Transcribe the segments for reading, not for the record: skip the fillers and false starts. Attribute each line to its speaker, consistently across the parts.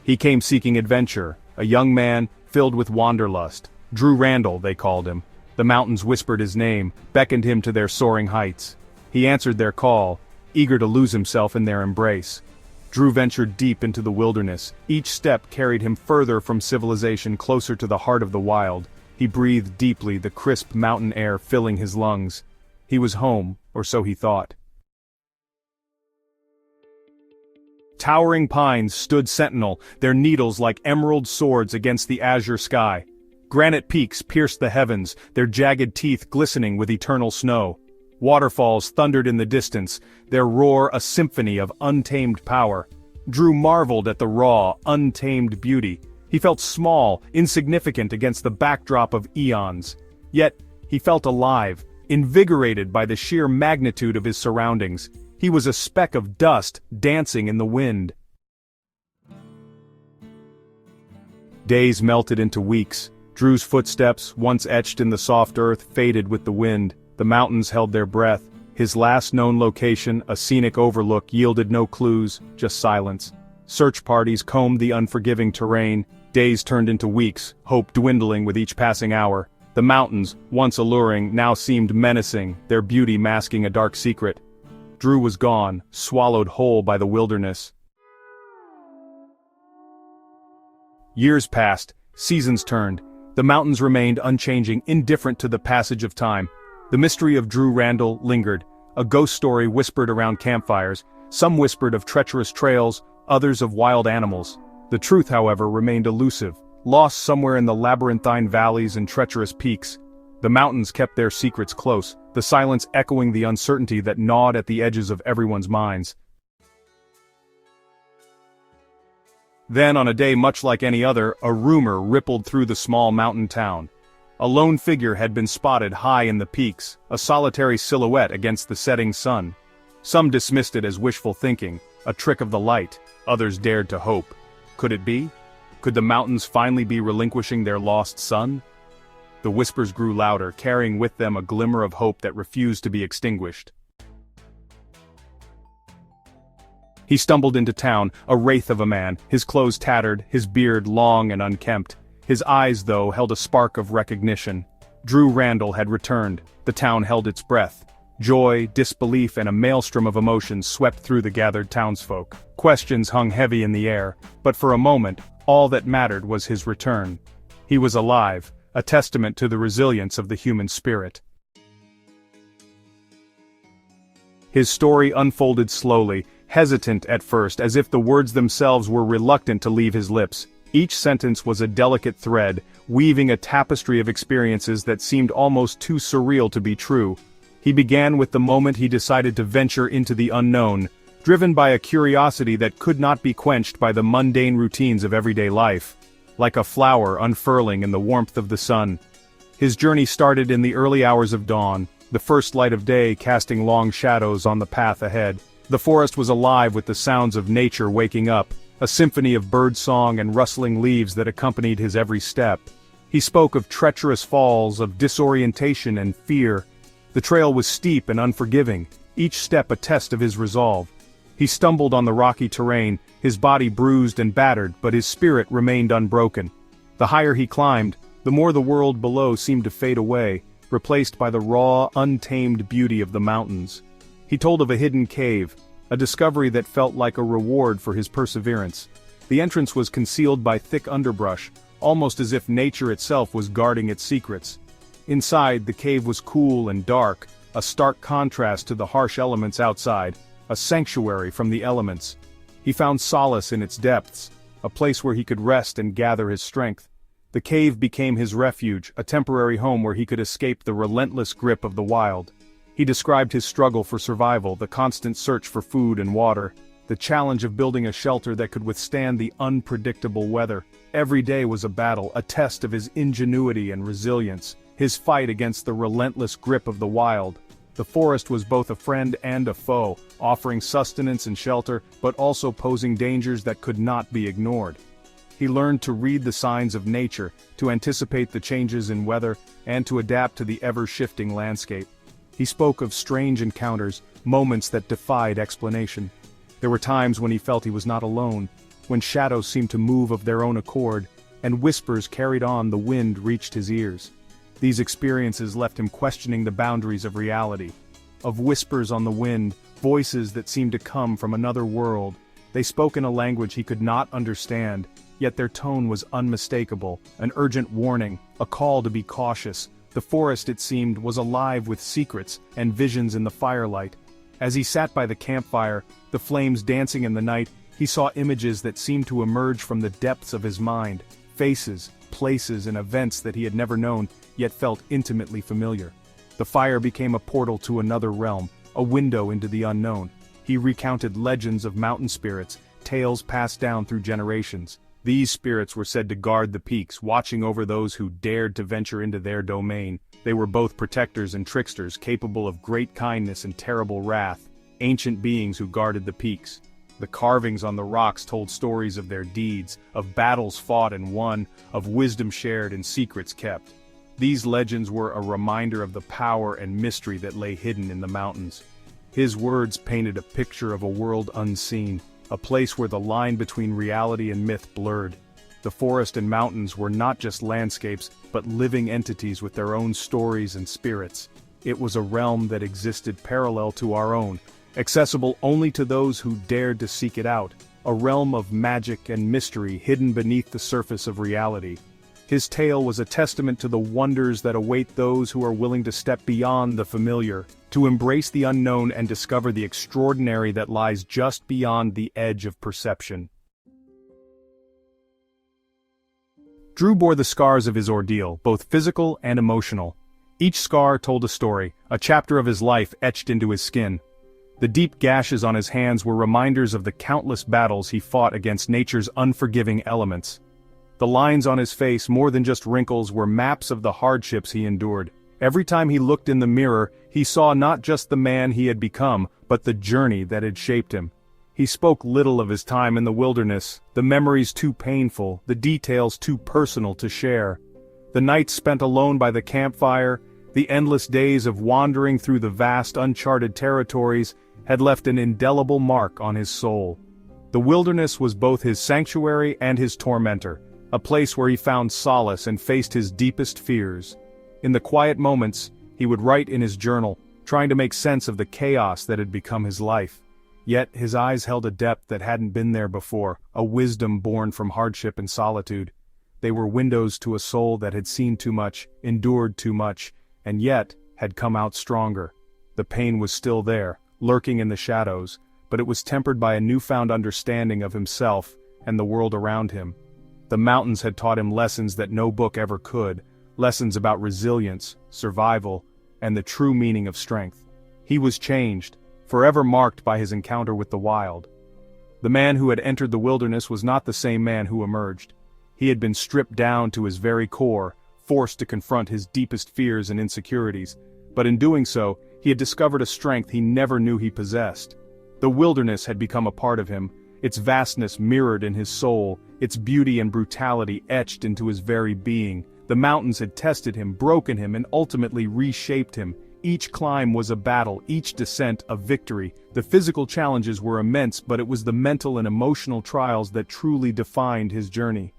Speaker 1: He came seeking adventure, a young man filled with wanderlust. Drew Randall, they called him. The mountains whispered his name, beckoned him to their soaring heights. He answered their call, eager to lose himself in their embrace. Drew ventured deep into the wilderness. Each step carried him further from civilization, closer to the heart of the wild. He breathed deeply, the crisp mountain air filling his lungs. He was home, or so he thought. Towering pines stood sentinel, their needles like emerald swords against the azure sky. Granite peaks pierced the heavens, their jagged teeth glistening with eternal snow. Waterfalls thundered in the distance, their roar a symphony of untamed power. Drew marveled at the raw, untamed beauty. He felt small, insignificant against the backdrop of eons. Yet, he felt alive, invigorated by the sheer magnitude of his surroundings. He was a speck of dust dancing in the wind. Days melted into weeks. Drew's footsteps, once etched in the soft earth, faded with the wind. The mountains held their breath. His last known location, a scenic overlook, yielded no clues, just silence. Search parties combed the unforgiving terrain. Days turned into weeks, hope dwindling with each passing hour. The mountains, once alluring, now seemed menacing, their beauty masking a dark secret. Drew was gone, swallowed whole by the wilderness. Years passed, seasons turned. The mountains remained unchanging, indifferent to the passage of time. The mystery of Drew Randall lingered, a ghost story whispered around campfires. Some whispered of treacherous trails, others of wild animals. The truth, however, remained elusive, lost somewhere in the labyrinthine valleys and treacherous peaks. The mountains kept their secrets close, the silence echoing the uncertainty that gnawed at the edges of everyone's minds. Then, on a day much like any other, a rumor rippled through the small mountain town. A lone figure had been spotted high in the peaks, a solitary silhouette against the setting sun. Some dismissed it as wishful thinking, a trick of the light. Others dared to hope. Could it be? Could the mountains finally be relinquishing their lost sun? The whispers grew louder, carrying with them a glimmer of hope that refused to be extinguished. He stumbled into town, a wraith of a man, his clothes tattered, his beard long and unkempt. His eyes, though, held a spark of recognition. Drew Randall had returned. The town held its breath. Joy, disbelief, and a maelstrom of emotions swept through the gathered townsfolk. Questions hung heavy in the air, but for a moment, all that mattered was his return. He was alive, a testament to the resilience of the human spirit. His story unfolded slowly, hesitant at first, as if the words themselves were reluctant to leave his lips. Each sentence was a delicate thread, weaving a tapestry of experiences that seemed almost too surreal to be true. He began with the moment he decided to venture into the unknown, driven by a curiosity that could not be quenched by the mundane routines of everyday life. Like a flower unfurling in the warmth of the sun. His journey started in the early hours of dawn, the first light of day casting long shadows on the path ahead. The forest was alive with the sounds of nature waking up, a symphony of bird song and rustling leaves that accompanied his every step. He spoke of treacherous falls, of disorientation and fear. The trail was steep and unforgiving, each step a test of his resolve. He stumbled on the rocky terrain, his body bruised and battered, but his spirit remained unbroken. The higher he climbed, the more the world below seemed to fade away, replaced by the raw, untamed beauty of the mountains. He told of a hidden cave, a discovery that felt like a reward for his perseverance. The entrance was concealed by thick underbrush, almost as if nature itself was guarding its secrets. Inside, the cave was cool and dark, a stark contrast to the harsh elements outside, a sanctuary from the elements. He found solace in its depths, a place where he could rest and gather his strength. The cave became his refuge, a temporary home where he could escape the relentless grip of the wild. He described his struggle for survival, the constant search for food and water, the challenge of building a shelter that could withstand the unpredictable weather. Every day was a battle, a test of his ingenuity and resilience, his fight against the relentless grip of the wild. The forest was both a friend and a foe, offering sustenance and shelter, but also posing dangers that could not be ignored. He learned to read the signs of nature, to anticipate the changes in weather, and to adapt to the ever-shifting landscape. He spoke of strange encounters, moments that defied explanation. There were times when he felt he was not alone. when shadows seemed to move of their own accord, and whispers carried on the wind reached his ears. These experiences left him questioning the boundaries of reality. Of whispers on the wind, voices that seemed to come from another world. They spoke in a language he could not understand, yet their tone was unmistakable, an urgent warning, a call to be cautious. The forest, it seemed, was alive with secrets and visions in the firelight. As he sat by the campfire, the flames dancing in the night, he saw images that seemed to emerge from the depths of his mind, faces, places and events that he had never known, yet felt intimately familiar. The fire became a portal to another realm, a window into the unknown. He recounted legends of mountain spirits, tales passed down through generations. These spirits were said to guard the peaks, watching over those who dared to venture into their domain. They were both protectors and tricksters, capable of great kindness and terrible wrath, ancient beings who guarded the peaks. The carvings on the rocks told stories of their deeds, of battles fought and won, of wisdom shared and secrets kept. These legends were a reminder of the power and mystery that lay hidden in the mountains. His words painted a picture of a world unseen, a place where the line between reality and myth blurred. The forest and mountains were not just landscapes, but living entities with their own stories and spirits. It was a realm that existed parallel to our own, accessible only to those who dared to seek it out, a realm of magic and mystery hidden beneath the surface of reality. His tale was a testament to the wonders that await those who are willing to step beyond the familiar, to embrace the unknown and discover the extraordinary that lies just beyond the edge of perception. Drew bore the scars of his ordeal, both physical and emotional. Each scar told a story, a chapter of his life etched into his skin. The deep gashes on his hands were reminders of the countless battles he fought against nature's unforgiving elements. The lines on his face, more than just wrinkles, were maps of the hardships he endured. Every time he looked in the mirror, he saw not just the man he had become, but the journey that had shaped him. He spoke little of his time in the wilderness, the memories too painful, the details too personal to share. The nights spent alone by the campfire, the endless days of wandering through the vast uncharted territories, had left an indelible mark on his soul. The wilderness was both his sanctuary and his tormentor, a place where he found solace and faced his deepest fears. In the quiet moments, he would write in his journal, trying to make sense of the chaos that had become his life. Yet his eyes held a depth that hadn't been there before, a wisdom born from hardship and solitude. They were windows to a soul that had seen too much, endured too much, and yet had come out stronger. The pain was still there, lurking in the shadows, but it was tempered by a newfound understanding of himself and the world around him. The mountains had taught him lessons that no book ever could, lessons about resilience, survival, and the true meaning of strength. He was changed, forever marked by his encounter with the wild. The man who had entered the wilderness was not the same man who emerged. He had been stripped down to his very core, forced to confront his deepest fears and insecurities, but in doing so, he had discovered a strength he never knew he possessed. The wilderness had become a part of him, its vastness mirrored in his soul, its beauty and brutality etched into his very being. The mountains had tested him, broken him, and ultimately reshaped him. Each climb was a battle, each descent a victory. The physical challenges were immense, but it was the mental and emotional trials that truly defined his journey.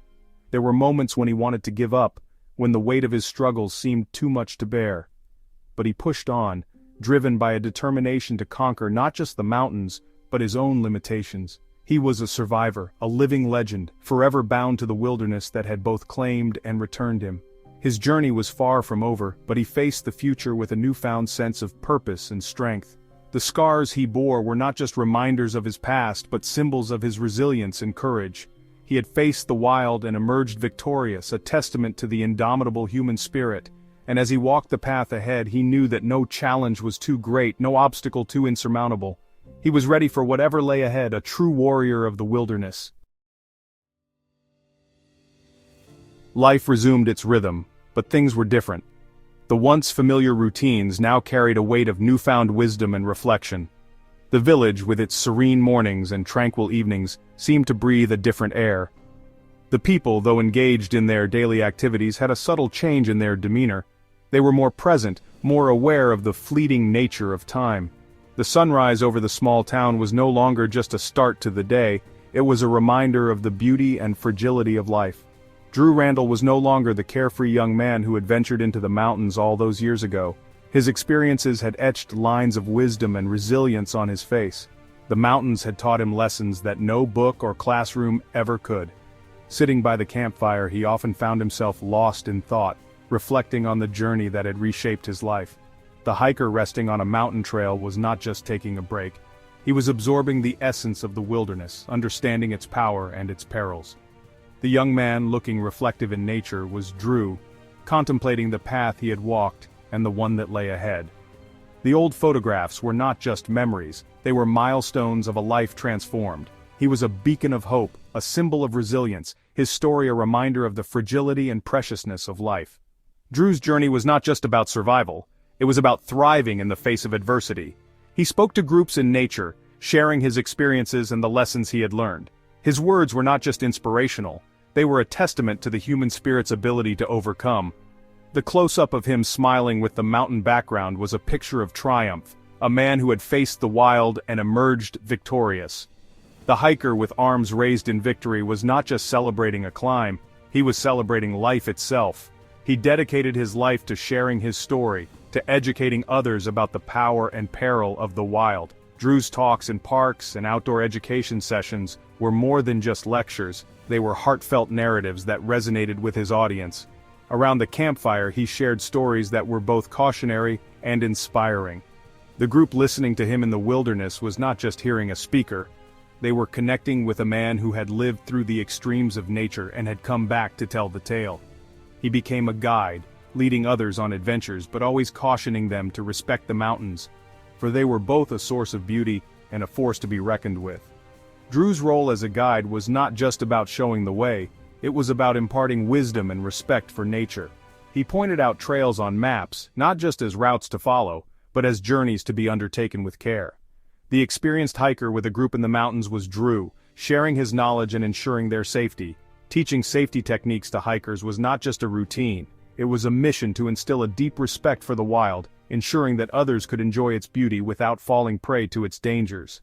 Speaker 1: There were moments when he wanted to give up, when the weight of his struggles seemed too much to bear. But he pushed on, driven by a determination to conquer not just the mountains, but his own limitations. He was a survivor, a living legend, forever bound to the wilderness that had both claimed and returned him. His journey was far from over, but he faced the future with a newfound sense of purpose and strength. The scars he bore were not just reminders of his past, but symbols of his resilience and courage. He had faced the wild and emerged victorious, a testament to the indomitable human spirit. And as he walked the path ahead, he knew that no challenge was too great, no obstacle too insurmountable. He was ready for whatever lay ahead, a true warrior of the wilderness. Life resumed its rhythm, but things were different. The once familiar routines now carried a weight of newfound wisdom and reflection. The village, with its serene mornings and tranquil evenings, seemed to breathe a different air. The people, though engaged in their daily activities, had a subtle change in their demeanor. They were more present, more aware of the fleeting nature of time. The sunrise over the small town was no longer just a start to the day, It was a reminder of the beauty and fragility of life. Drew Randall was no longer the carefree young man who had ventured into the mountains all those years ago. His experiences had etched lines of wisdom and resilience on his face. The mountains had taught him lessons that no book or classroom ever could. Sitting by the campfire, he often found himself lost in thought, reflecting on the journey that had reshaped his life. The hiker resting on a mountain trail was not just taking a break. He was absorbing the essence of the wilderness, understanding its power and its perils. The young man, looking reflective in nature, was Drew, contemplating the path he had walked and the one that lay ahead. The old photographs were not just memories, they were milestones of a life transformed. He was a beacon of hope, a symbol of resilience, his story a reminder of the fragility and preciousness of life. Drew's journey was not just about survival, it was about thriving in the face of adversity. He spoke to groups in nature, sharing his experiences and the lessons he had learned. His words were not just inspirational, they were a testament to the human spirit's ability to overcome. The close-up of him smiling with the mountain background was a picture of triumph, a man who had faced the wild and emerged victorious. The hiker with arms raised in victory was not just celebrating a climb, he was celebrating life itself. He dedicated his life to sharing his story, to educating others about the power and peril of the wild. Drew's talks in parks and outdoor education sessions were more than just lectures, they were heartfelt narratives that resonated with his audience. Around the campfire he shared stories that were both cautionary and inspiring. The group listening to him in the wilderness was not just hearing a speaker, they were connecting with a man who had lived through the extremes of nature and had come back to tell the tale. He became a guide, leading others on adventures but always cautioning them to respect the mountains, for they were both a source of beauty and a force to be reckoned with. Drew's role as a guide was not just about showing the way, it was about imparting wisdom and respect for nature. He pointed out trails on maps, not just as routes to follow, but as journeys to be undertaken with care. The experienced hiker with a group in the mountains was Drew, sharing his knowledge and ensuring their safety. Teaching safety techniques to hikers was not just a routine, it was a mission to instill a deep respect for the wild, ensuring that others could enjoy its beauty without falling prey to its dangers.